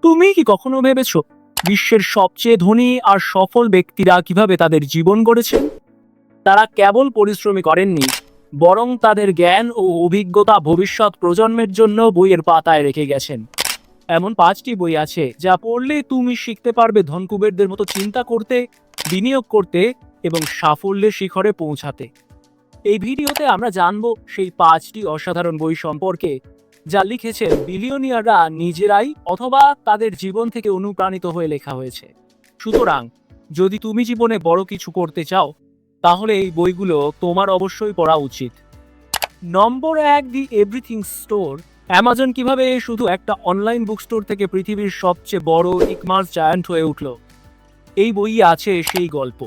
তুমি কি কখনো ভেবেছো বিশ্বের সবচেয়ে ধনী আর সফল ব্যক্তিরা কিভাবে তাদের জীবন গড়েছেন? তারা কেবল পরিশ্রমী করেননি, বরং তাদের জ্ঞান ও অভিজ্ঞতা ভবিষ্যৎ প্রজন্মের জন্য বইয়ের পাতায় রেখে গেছেন। এমন 5টি বই আছে যা পড়লে তুমি শিখতে পারবে ধনকুবেরদের মতো চিন্তা করতে, বিনিয়োগ করতে এবং সাফল্যের শিখরে পৌঁছাতে। এই ভিডিওতে আমরা জানবো সেই 5টি অসাধারণ বই সম্পর্কে, যা লিখেছেন বিলিয়নিয়াররা নিজেরাই অথবা তাদের জীবন থেকে অনুপ্রাণিত হয়ে লেখা হয়েছে। সুতরাং যদি তুমি জীবনে বড় কিছু করতে চাও, তাহলে এই বইগুলো তোমার অবশ্যই পড়া উচিত। নম্বর 1, দি এভরিথিং স্টোর। অ্যামাজন কিভাবে শুধু একটা অনলাইন বুক স্টোর থেকে পৃথিবীর সবচেয়ে বড় ই-কমার্স জায়ান্ট হয়ে উঠল। এই বইয়ে আছে সেই গল্প।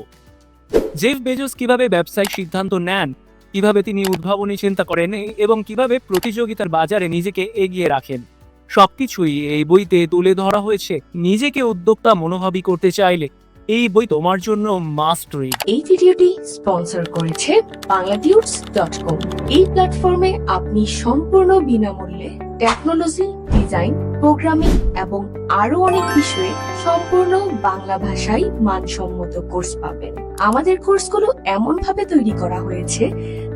জেফ বেজোস কিভাবে ব্যবসায়িক সিদ্ধান্ত নেন, কিভাবে তিনি উদ্ভাবনী চিন্তা করেন এবং কিভাবে প্রতিযোগিতার বাজারে নিজেকে এগিয়ে রাখেন, সবকিছুই এই বইতে তুলে ধরা হয়েছে। নিজেকে উদ্যোক্তা মনোভাবী করতে চাইলে এই বই তোমার জন্য মাস্ট রিড। এই ভিডিওটি স্পন্সর করেছে bangladudes.com। এই প্ল্যাটফর্মে আপনি সম্পূর্ণ বিনামূল্যে টেকনোলজি, ডিজাইন, প্রোগ্রামিং এবং আরো অনেক বিষয়ে সম্পূর্ণ বাংলা ভাষায় মানসম্মত কোর্স পাবেন। আমাদের কোর্সগুলো এমন ভাবে তৈরি করা হয়েছে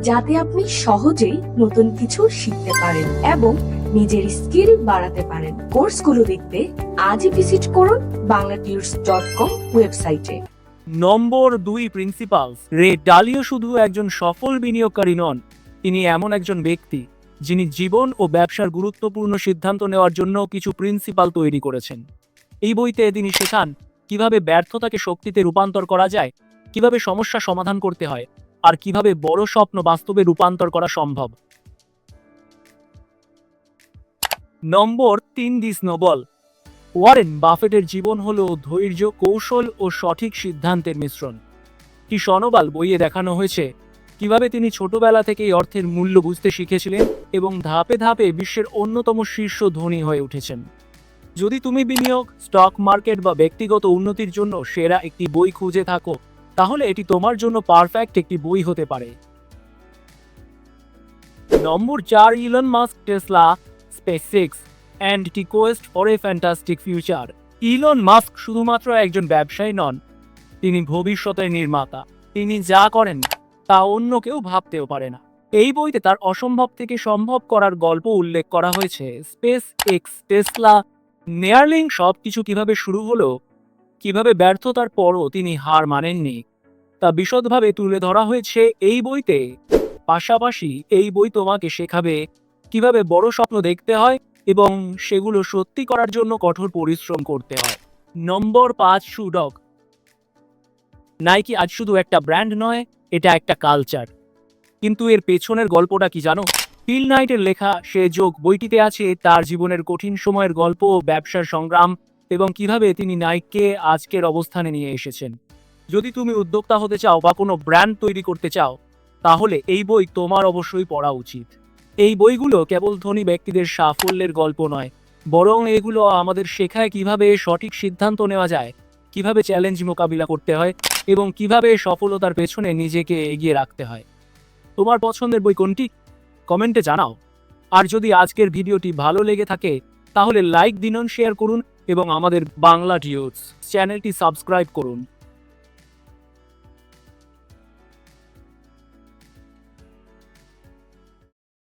যাতে আপনি সহজেই নতুন কিছু শিখতে পারেন এবং নিজের স্কিল বাড়াতে পারেন। কোর্সগুলো দেখতে আজই ভিজিট করুন bangladudes.com ওয়েবসাইটে। নম্বর 2, প্রিন্সিপালস। রে ডালিও শুধু একজন সফল বিনিয়োগকারী নন, তিনি এমন একজন ব্যক্তি যিনি জীবন ও ব্যবসার গুরুত্বপূর্ণ সিদ্ধান্ত নেওয়ার জন্য কিছু প্রিন্সিপাল তৈরি করেছেন। এই বইতে তিনি শেখান কিভাবে ব্যর্থতাকে শক্তিতে রূপান্তর করা যায়, কিভাবে সমস্যা সমাধান করতে হয়, আর কিভাবে বড় স্বপ্ন বাস্তবে রূপান্তর করা সম্ভব। নম্বর 3, দি স্নোবল। ওয়ারেন বাফেটের জীবন হলো ধৈর্য, কৌশল ও সঠিক সিদ্ধান্তের মিশ্রণ। কি স্নোবল বইয়ে দেখানো হয়েছে কিভাবে তিনি ছোটবেলা থেকেই অর্থের মূল্য বুঝতে শিখেছিলেন এবং ধাপে ধাপে বিশ্বের অন্যতম শীর্ষ ধনী হয়ে উঠেছেন। যদি তুমি বিনিয়োগ, স্টক মার্কেট বা ব্যক্তিগত উন্নতির জন্য সেরা একটি বই খুঁজে থাকো, তাহলে এটি তোমার জন্য পারফেক্ট একটি বই হতে পারে। নম্বর 4, Elon Musk, Tesla, SpaceX and the Quest for a fantastic future. Elon Musk শুধুমাত্র একজন ব্যবসায়ী নন, তিনি ভবিষ্যতের নির্মাতা। তিনি যা করেন তা অন্য কেউ ভাবতেও পারে না। এই বইতে তার অসম্ভব থেকে সম্ভব করার গল্প উল্লেখ করা হয়েছে। স্পেস এক্স, টেসলা, নেয়ারলিং সবকিছু কিভাবে শুরু হলো, কিভাবে ব্যর্থতার পরও তিনি হার মানেননি, তা বিশদভাবে তুলে ধরা হয়েছে এই বইতে। পাশাপাশি এই বই তোমাকে শেখাবে কিভাবে বড় স্বপ্ন দেখতে হয় এবং সেগুলো সত্যি করার জন্য কঠোর পরিশ্রম করতে হয়। নম্বর 5, শু ডগ। নাইকি আজ শুধু একটা ব্র্যান্ড নয়, এটা একটা কালচার। কিন্তু এর পেছনের গল্পটা কি জানো? ফিল নাইটের লেখা সে যোগ বইটিতে আছে তার জীবনের কঠিন সময়ের গল্প, ব্যবসার সংগ্রাম এবং কিভাবে তিনি নাইককে আজকের অবস্থানে নিয়ে এসেছেন। যদি তুমি উদ্যোক্তা হতে চাও বা কোনো ব্র্যান্ড তৈরি করতে চাও, তাহলে এই বই তোমার অবশ্যই পড়া উচিত। এই বইগুলো কেবল ধনী ব্যক্তিদের সাফল্যের গল্প নয়, বরং এগুলো আমাদের শেখায় কিভাবে সঠিক সিদ্ধান্ত নেওয়া যায়, কিভাবে চ্যালেঞ্জ মোকাবিলা করতে হয় এবং কিভাবে সফলতার পেছনে নিজেকে এগিয়ে রাখতে হয়। তোমার পছন্দের বই কোনটি? কমেন্টে জানাও। আর যদি আজকের ভিডিওটি ভালো লেগে থাকে তাহলে লাইক দিন, শেয়ার করুন এবং আমাদের বাংলা টিউটস চ্যানেলটি সাবস্ক্রাইব করুন।